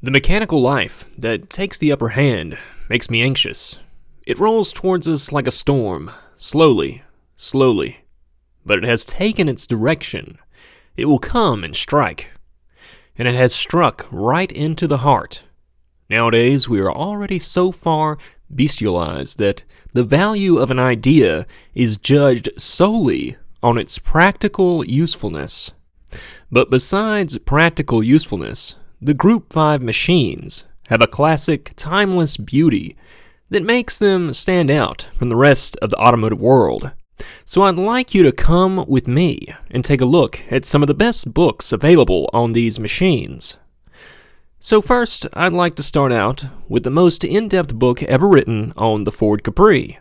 The mechanical life that takes the upper hand makes me anxious. It rolls towards us like a storm, slowly, slowly. But it has taken its direction. It will come and strike. And it has struck right into the heart. Nowadays, we are already so far bestialized that the value of an idea is judged solely on its practical usefulness. But besides practical usefulness, the Group 5 machines have a classic, timeless beauty that makes them stand out from the rest of the automotive world. So I'd like you to come with me and take a look at some of the best books available on these machines. So first, I'd like to start out with the most in-depth book ever written on the Ford Capri,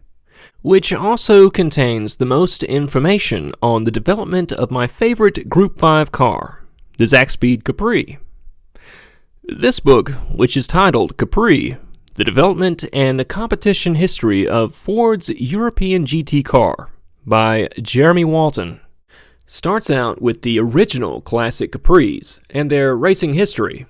which also contains the most information on the development of my favorite Group 5 car, the Zakspeed Capri. This book, which is titled Capri, The Development and Competition History of Ford's European GT Car by Jeremy Walton, starts out with the original classic Capris and their racing history,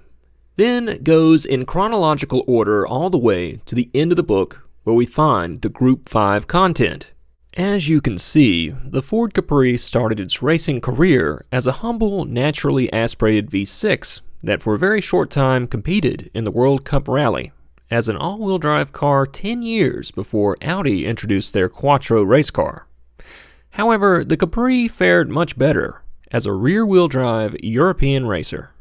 then goes in chronological order all the way to the end of the book where we find the Group 5 content. As you can see, the Ford Capri started its racing career as a humble, naturally aspirated V6 that for a very short time competed in the World Cup Rally as an all-wheel drive car 10 years before Audi introduced their Quattro race car. However, the Capri fared much better as a rear-wheel drive European racer.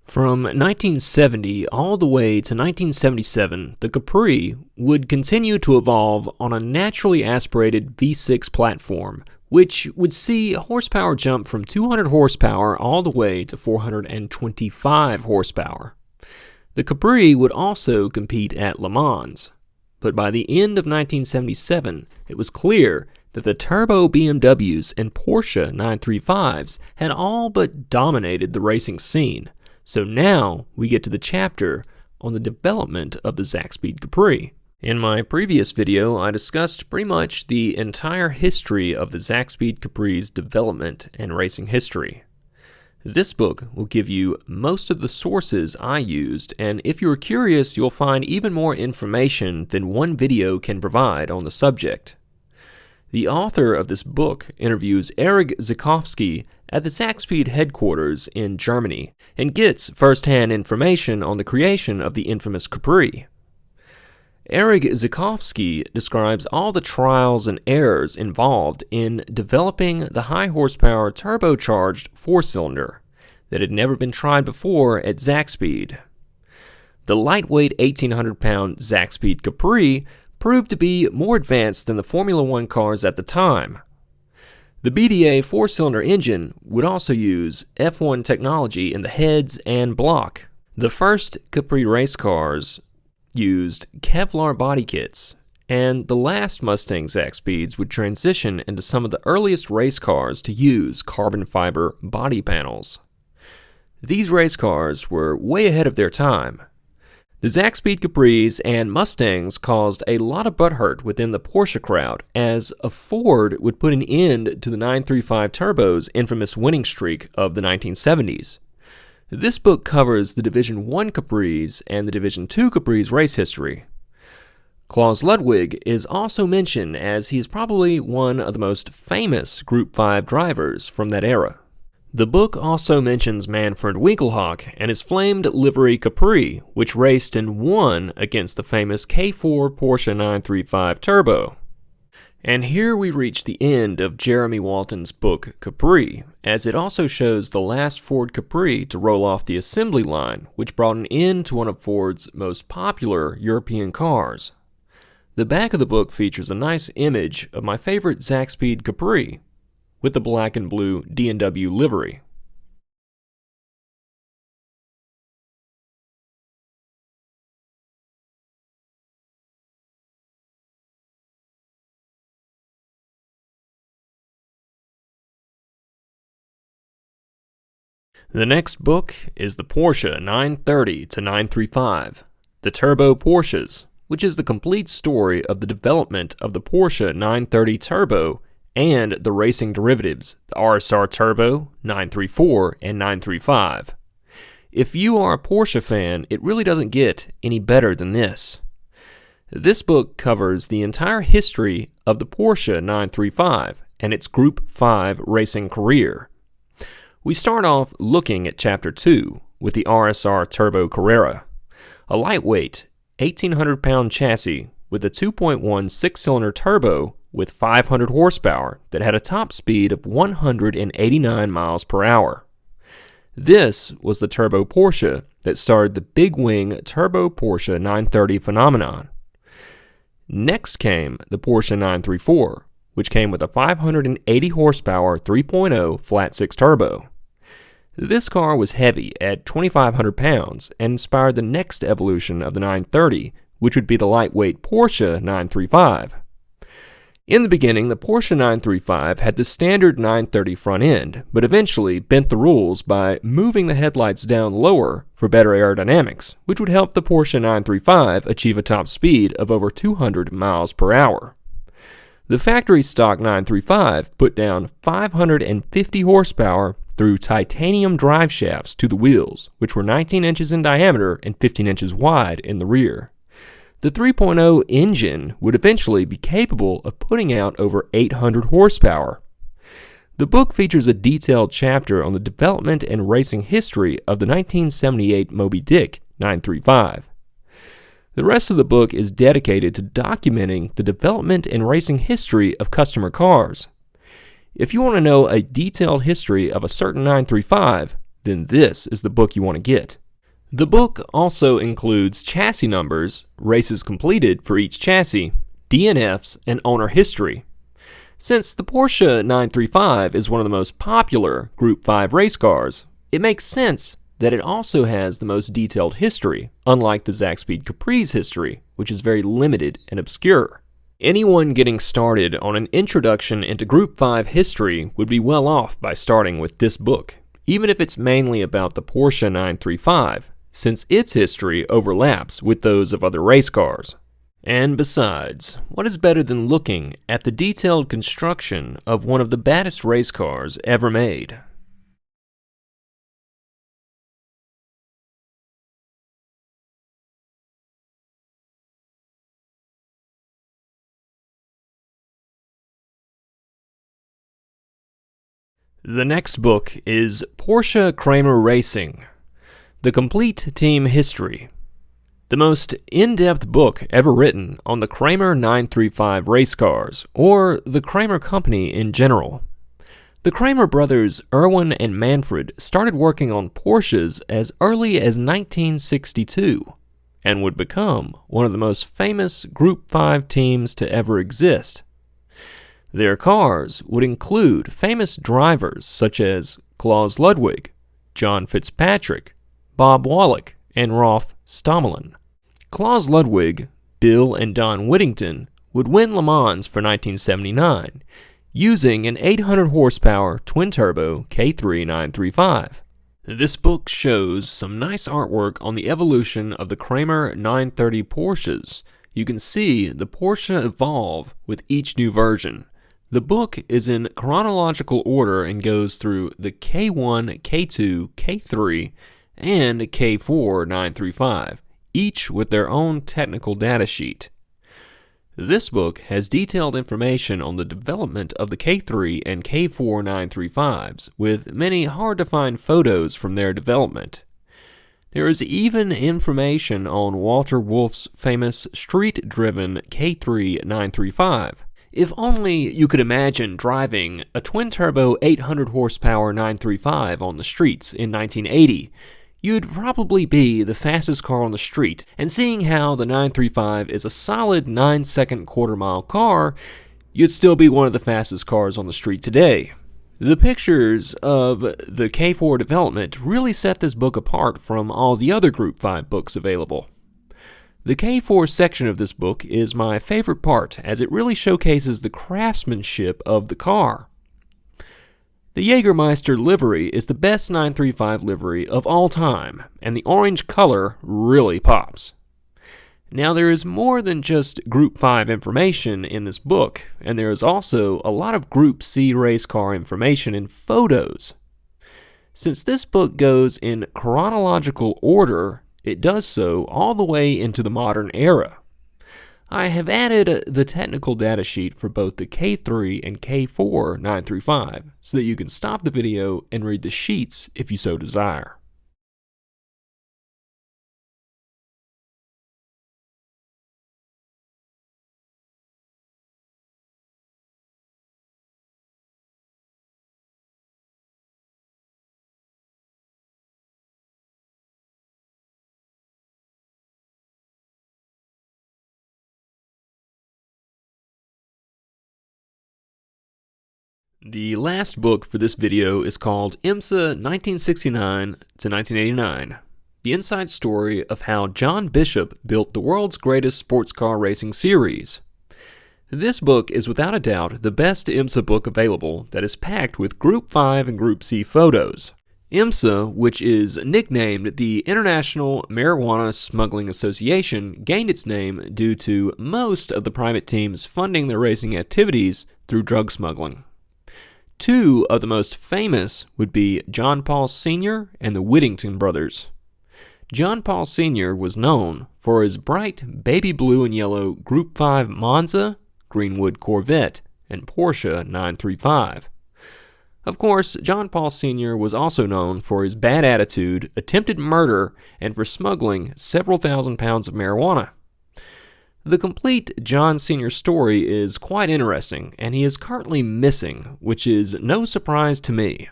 From 1970 all the way to 1977, the Capri would continue to evolve on a naturally aspirated V6 platform, which would see horsepower jump from 200 horsepower all the way to 425 horsepower. The Capri would also compete at Le Mans, but by the end of 1977, it was clear that the turbo BMWs and Porsche 935s had all but dominated the racing scene. So now we get to the chapter on the development of the Zakspeed Capri. In my previous video, I discussed pretty much the entire history of the Zakspeed Capri's development and racing history. This book will give you most of the sources I used, and if you're curious, you'll find even more information than one video can provide on the subject. The author of this book interviews Eric Zakowski at the Zakspeed headquarters in Germany and gets first-hand information on the creation of the infamous Capri. Eric Zakowski describes all the trials and errors involved in developing the high-horsepower turbocharged four-cylinder that had never been tried before at Zakspeed. The lightweight 1,800-pound Zakspeed Capri proved to be more advanced than the Formula One cars at the time. The BDA four-cylinder engine would also use F1 technology in the heads and block. The first Capri race cars used Kevlar body kits, and the last Mustang Zakspeeds would transition into some of the earliest race cars to use carbon fiber body panels. These race cars were way ahead of their time. The Zakspeed Capris and Mustangs caused a lot of butthurt within the Porsche crowd, as a Ford would put an end to the 935 Turbo's infamous winning streak of the 1970s. This book covers the Division 1 Capris and the Division 2 Capris race history. Klaus Ludwig is also mentioned as he is probably one of the most famous Group 5 drivers from that era. The book also mentions Manfred Winkelhock and his flamed livery Capri, which raced and won against the famous K4 Porsche 935 Turbo. And here we reach the end of Jeremy Walton's book Capri, as it also shows the last Ford Capri to roll off the assembly line, which brought an end to one of Ford's most popular European cars. The back of the book features a nice image of my favorite Zakspeed Capri, with the black and blue D&W livery. The next book is the Porsche 930 to 935, the Turbo Porsches, which is the complete story of the development of the Porsche 930 Turbo and the racing derivatives, the RSR Turbo, 934, and 935. If you are a Porsche fan, it really doesn't get any better than this. This book covers the entire history of the Porsche 935 and its Group 5 racing career. We start off looking at Chapter 2 with the RSR Turbo Carrera, a lightweight 1,800-pound chassis with a 2.1 six-cylinder turbo with 500 horsepower that had a top speed of 189 miles per hour. This was the turbo Porsche that started the big wing turbo Porsche 930 phenomenon. Next came the Porsche 934, which came with a 580 horsepower 3.0 flat-six turbo. This car was heavy at 2,500 pounds and inspired the next evolution of the 930, which would be the lightweight Porsche 935. In the beginning, the Porsche 935 had the standard 930 front end, but eventually bent the rules by moving the headlights down lower for better aerodynamics, which would help the Porsche 935 achieve a top speed of over 200 miles per hour. The factory stock 935 put down 550 horsepower through titanium drive shafts to the wheels, which were 19 inches in diameter and 15 inches wide in the rear. The 3.0 engine would eventually be capable of putting out over 800 horsepower. The book features a detailed chapter on the development and racing history of the 1978 Moby Dick 935. The rest of the book is dedicated to documenting the development and racing history of customer cars. If you want to know a detailed history of a certain 935, then this is the book you want to get. The book also includes chassis numbers, races completed for each chassis, DNFs, and owner history. Since the Porsche 935 is one of the most popular Group 5 race cars, it makes sense that it also has the most detailed history, unlike the Zakspeed Capri's history, which is very limited and obscure. Anyone getting started on an introduction into Group 5 history would be well off by starting with this book, even if it's mainly about the Porsche 935, since its history overlaps with those of other race cars. And besides, what is better than looking at the detailed construction of one of the baddest race cars ever made? The next book is Porsche Kremer Racing, The Complete Team History. The most in-depth book ever written on the Kramer 935 race cars, or the Kramer Company in general. The Kramer brothers Erwin and Manfred started working on Porsches as early as 1962, and would become one of the most famous Group 5 teams to ever exist. Their cars would include famous drivers such as Klaus Ludwig, John Fitzpatrick, Bob Wallach, and Rolf Stommelen. Klaus Ludwig, Bill and Don Whittington would win Le Mans for 1979 using an 800 horsepower twin-turbo K3 935. This book shows some nice artwork on the evolution of the Kramer 930 Porsches. You can see the Porsche evolve with each new version. The book is in chronological order and goes through the K1, K2, K3, and K4 935, each with their own technical data sheet. This book has detailed information on the development of the K3 and K4 935s, with many hard-to-find photos from their development. There is even information on Walter Wolf's famous street-driven K3 935. If only you could imagine driving a twin-turbo 800 horsepower 935 on the streets in 1980. You'd probably be the fastest car on the street, and seeing how the 935 is a solid 9-second quarter-mile car, you'd still be one of the fastest cars on the street today. The pictures of the K4 development really set this book apart from all the other Group 5 books available. The K4 section of this book is my favorite part, as it really showcases the craftsmanship of the car. The Jägermeister livery is the best 935 livery of all time, and the orange color really pops. Now, there is more than just Group 5 information in this book, and there is also a lot of Group C race car information and photos. Since this book goes in chronological order, it does so all the way into the modern era. I have added the technical data sheet for both the K3 and K4 935 so that you can stop the video and read the sheets if you so desire. The last book for this video is called IMSA 1969 to 1989, the inside story of how John Bishop built the world's greatest sports car racing series. This book is without a doubt the best IMSA book available that is packed with Group 5 and Group C photos. IMSA, which is nicknamed the International Marijuana Smuggling Association, gained its name due to most of the private teams funding their racing activities through drug smuggling. Two of the most famous would be John Paul Sr. and the Whittington brothers. John Paul Sr. was known for his bright baby blue and yellow Group 5 Monza, Greenwood Corvette, and Porsche 935. Of course, John Paul Sr. was also known for his bad attitude, attempted murder, and for smuggling several thousand pounds of marijuana. The complete John Sr. story is quite interesting, and he is currently missing, which is no surprise to me.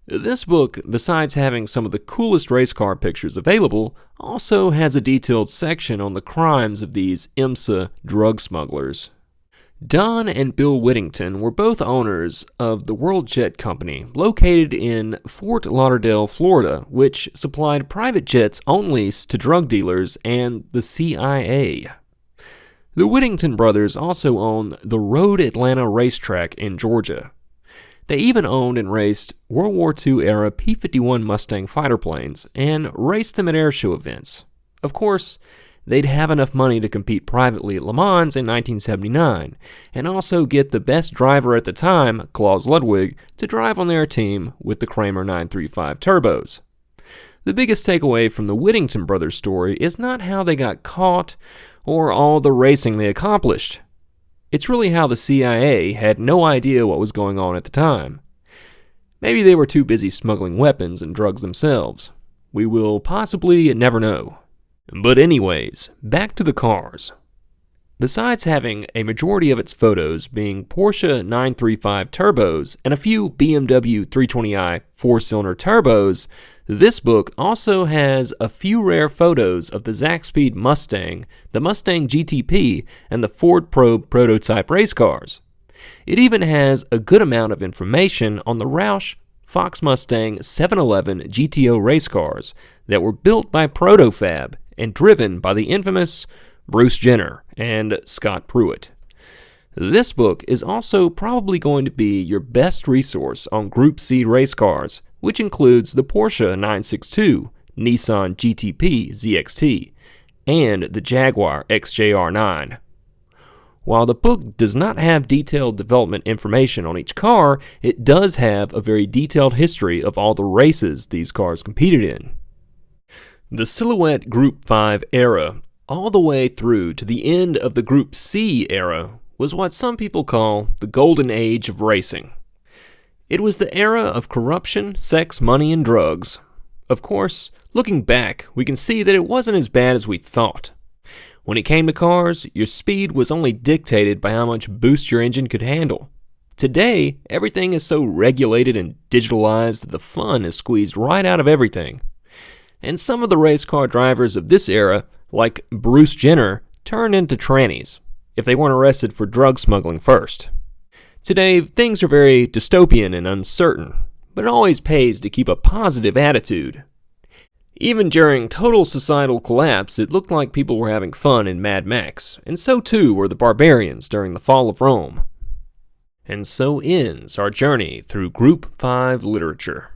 This book, besides having some of the coolest race car pictures available, also has a detailed section on the crimes of these IMSA drug smugglers. Don and Bill Whittington were both owners of the World Jet Company, located in Fort Lauderdale, Florida, which supplied private jets on lease to drug dealers and the CIA. The Whittington brothers also own the Road Atlanta racetrack in Georgia. They even owned and raced World War II-era P-51 Mustang fighter planes and raced them at airshow events. Of course, they'd have enough money to compete privately at Le Mans in 1979, and also get the best driver at the time, Klaus Ludwig, to drive on their team with the Kramer 935 turbos. The biggest takeaway from the Whittington brothers story is not how they got caught or all the racing they accomplished. It's really how the CIA had no idea what was going on at the time. Maybe they were too busy smuggling weapons and drugs themselves. We will possibly never know. But anyways, back to the cars. Besides having a majority of its photos being Porsche 935 turbos and a few BMW 320i 4-cylinder turbos, this book also has a few rare photos of the Zakspeed Mustang, the Mustang GTP, and the Ford Probe prototype race cars. It even has a good amount of information on the Roush Fox Mustang 711 GTO race cars that were built by Protofab and driven by the infamous Bruce Jenner and Scott Pruitt. This book is also probably going to be your best resource on Group C race cars, which includes the Porsche 962, Nissan GTP ZXT, and the Jaguar XJR9. While the book does not have detailed development information on each car, it does have a very detailed history of all the races these cars competed in. The Silhouette Group 5 era, all the way through to the end of the Group C era, was what some people call the golden age of racing. It was the era of corruption, sex, money, and drugs. Of course, looking back, we can see that it wasn't as bad as we thought. When it came to cars, your speed was only dictated by how much boost your engine could handle. Today, everything is so regulated and digitalized that the fun is squeezed right out of everything. And some of the race car drivers of this era, like Bruce Jenner, turned into trannies, if they weren't arrested for drug smuggling first. Today, things are very dystopian and uncertain, but it always pays to keep a positive attitude. Even during total societal collapse, it looked like people were having fun in Mad Max, and so too were the barbarians during the fall of Rome. And so ends our journey through Group 5 literature.